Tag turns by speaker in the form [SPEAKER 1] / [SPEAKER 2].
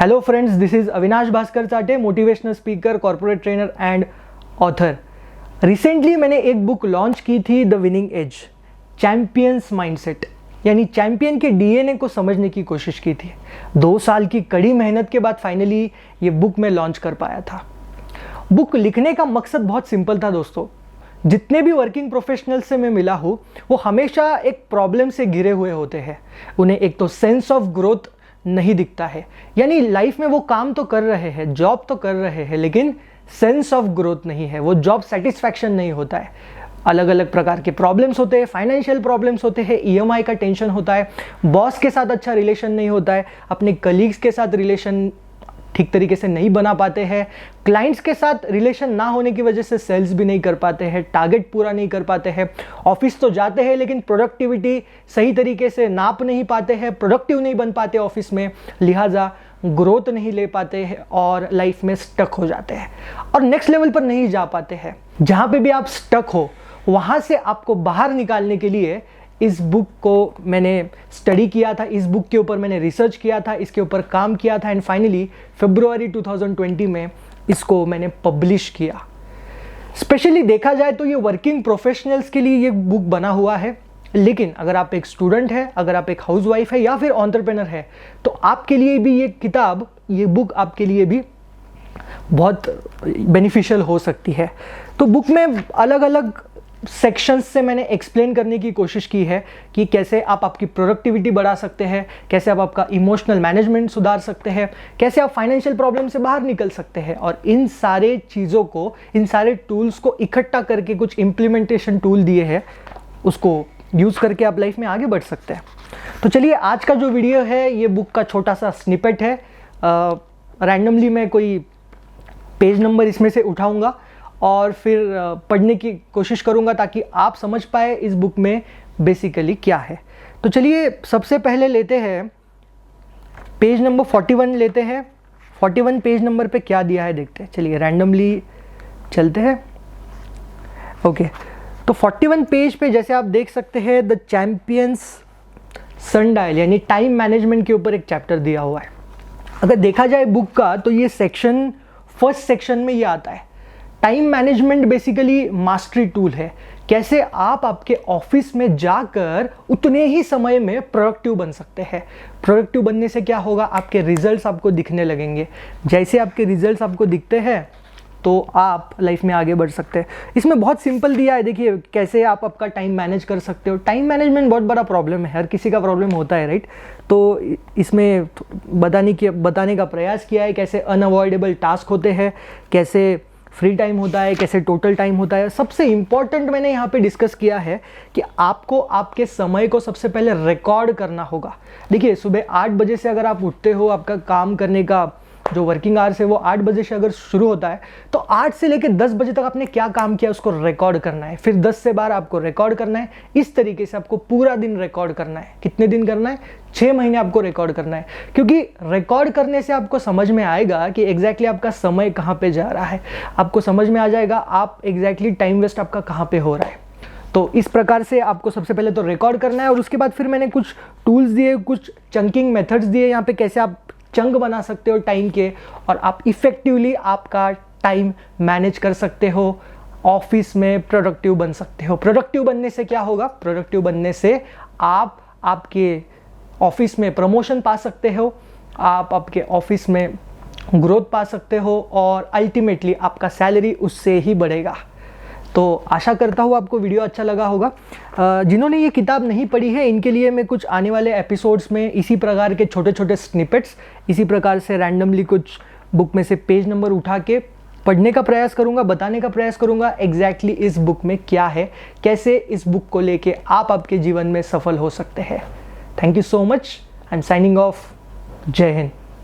[SPEAKER 1] Hello friends, this is Avinash Bhaskar Chate, motivational speaker, corporate trainer and author. Recently मैंने एक book launch की थी, the winning edge, champions mindset, यानी champion के DNA को समझने की कोशिश की थी। 2 साल की कड़ी मेहनत के बाद फाइनली ये बुक मैं लॉन्च कर पाया था। बुक लिखने का मकसद बहुत सिंपल था दोस्तों। जितने भी वर्किंग प्रोफेशनल से मैं मिला हूँ वो हमेशा एक प्रॉब्लम से घिरे हुए होते हैं। उन्हें एक तो सेंस ऑफ ग्रोथ नहीं दिखता है, यानी लाइफ में वो काम तो कर रहे हैं, जॉब तो कर रहे हैं, लेकिन सेंस ऑफ ग्रोथ नहीं है, वो जॉब सेटिस्फैक्शन नहीं होता है। अलग अलग प्रकार के प्रॉब्लम्स होते हैं, फाइनेंशियल प्रॉब्लम्स होते हैं, ईएमआई का टेंशन होता है, बॉस के साथ अच्छा रिलेशन नहीं होता है, अपने कलीग्स के साथ रिलेशन ठीक तरीके से नहीं बना पाते हैं, क्लाइंट्स के साथ रिलेशन ना होने की वजह से सेल्स भी नहीं कर पाते हैं, टारगेट पूरा नहीं कर पाते हैं, ऑफिस तो जाते हैं लेकिन प्रोडक्टिविटी सही तरीके से नाप नहीं पाते हैं, प्रोडक्टिव नहीं बन पाते ऑफिस में, लिहाजा ग्रोथ नहीं ले पाते हैं और लाइफ में स्टक हो जाते हैं और नेक्स्ट लेवल पर नहीं जा पाते हैं। जहाँ पे भी आप स्टक हो वहाँ से आपको बाहर निकालने के लिए इस बुक को मैंने स्टडी किया था, इस बुक के ऊपर मैंने रिसर्च किया था, इसके ऊपर काम किया था एंड फाइनली फरवरी 2020 में इसको मैंने पब्लिश किया। स्पेशली देखा जाए तो ये वर्किंग प्रोफेशनल्स के लिए ये बुक बना हुआ है, लेकिन अगर आप एक स्टूडेंट है, अगर आप एक हाउसवाइफ है या फिर एंटरप्रेन्योर है तो आपके लिए भी ये किताब, ये बुक आपके लिए भी बहुत बेनिफिशियल हो सकती है। तो बुक में अलग अलग सेक्शंस से मैंने एक्सप्लेन करने की कोशिश की है कि कैसे आप आपकी प्रोडक्टिविटी बढ़ा सकते हैं, कैसे आप आपका इमोशनल मैनेजमेंट सुधार सकते हैं, कैसे आप फाइनेंशियल प्रॉब्लम से बाहर निकल सकते हैं, और इन सारे चीज़ों को, इन सारे टूल्स को इकट्ठा करके कुछ इम्प्लीमेंटेशन टूल दिए हैं, उसको यूज़ करके आप लाइफ में आगे बढ़ सकते हैं। तो चलिए, आज का जो वीडियो है ये बुक का छोटा सा स्निपेट है। रैंडमली मैं कोई पेज नंबर इसमें से उठाऊँगा और फिर पढ़ने की कोशिश करूंगा ताकि आप समझ पाए इस बुक में बेसिकली क्या है। तो चलिए, सबसे पहले लेते हैं पेज नंबर 41 लेते हैं। 41 पेज नंबर पे क्या दिया है देखते हैं। चलिए रैंडमली चलते हैं। ओके, तो 41 पेज पे जैसे आप देख सकते हैं, द चैंपियंस सनडायल यानी टाइम मैनेजमेंट के ऊपर एक चैप्टर दिया हुआ है। अगर देखा जाए बुक का तो ये सेक्शन, फर्स्ट सेक्शन में ये आता है। Time management basically mastery tool है, कैसे आप आपके ऑफिस में जाकर उतने ही समय में प्रोडक्टिव बन सकते हैं। प्रोडक्टिव बनने से क्या होगा, आपके रिजल्ट्स आपको दिखने लगेंगे। जैसे आपके रिजल्ट्स आपको दिखते हैं तो आप लाइफ में आगे बढ़ सकते हैं। इसमें बहुत सिंपल दिया है, देखिए कैसे आप आपका टाइम मैनेज कर सकते हो। टाइम मैनेजमेंट बहुत बड़ा प्रॉब्लम है, हर किसी का प्रॉब्लम होता है, राइट। तो इसमें बताने का प्रयास किया है कैसे अनअवॉइडेबल टास्क होते हैं, कैसे फ्री टाइम होता है, कैसे टोटल टाइम होता है। सबसे इम्पॉर्टेंट मैंने यहाँ पे डिस्कस किया है कि आपको आपके समय को सबसे पहले रिकॉर्ड करना होगा। देखिए, सुबह 8 बजे से अगर आप उठते हो, आपका काम करने का जो वर्किंग आवर्स है वो 8 बजे से अगर शुरू होता है तो 8 से लेकर 10 बजे तक आपने क्या काम किया उसको रिकॉर्ड करना है, फिर 10 से 12 आपको रिकॉर्ड करना है। इस तरीके से आपको पूरा दिन रिकॉर्ड करना है। कितने दिन करना है? 6 महीने आपको रिकॉर्ड करना है, क्योंकि रिकॉर्ड करने से आपको समझ में आएगा कि एग्जैक्टली आपका समय कहाँ पे जा रहा है, आपको समझ में आ जाएगा आप एग्जैक्टली टाइम वेस्ट आपका कहाँ पे हो रहा है। तो इस प्रकार से आपको सबसे पहले तो रिकॉर्ड करना है और उसके बाद फिर मैंने कुछ टूल्स दिए, कुछ चंकिंग मेथड्स दिए यहाँ पे, कैसे आप चंक बना सकते हो टाइम के और आप इफेक्टिवली आपका टाइम मैनेज कर सकते हो, ऑफिस में प्रोडक्टिव बन सकते हो। प्रोडक्टिव बनने से क्या होगा? प्रोडक्टिव बनने से आप आपके ऑफिस में प्रमोशन पा सकते हो, आप आपके ऑफिस में ग्रोथ पा सकते हो और अल्टीमेटली आपका सैलरी उससे ही बढ़ेगा। तो आशा करता हूँ आपको वीडियो अच्छा लगा होगा। जिन्होंने ये किताब नहीं पढ़ी है इनके लिए मैं कुछ आने वाले एपिसोड्स में इसी प्रकार के छोटे छोटे स्निपेट्स, इसी प्रकार से रैंडमली कुछ बुक में से पेज नंबर उठा के पढ़ने का प्रयास करूँगा, बताने का प्रयास करूँगा एग्जैक्टली इस बुक में क्या है, कैसे इस बुक को लेके आप आपके जीवन में सफल हो सकते हैं। Thank you so much. I am signing off. जय हिंद।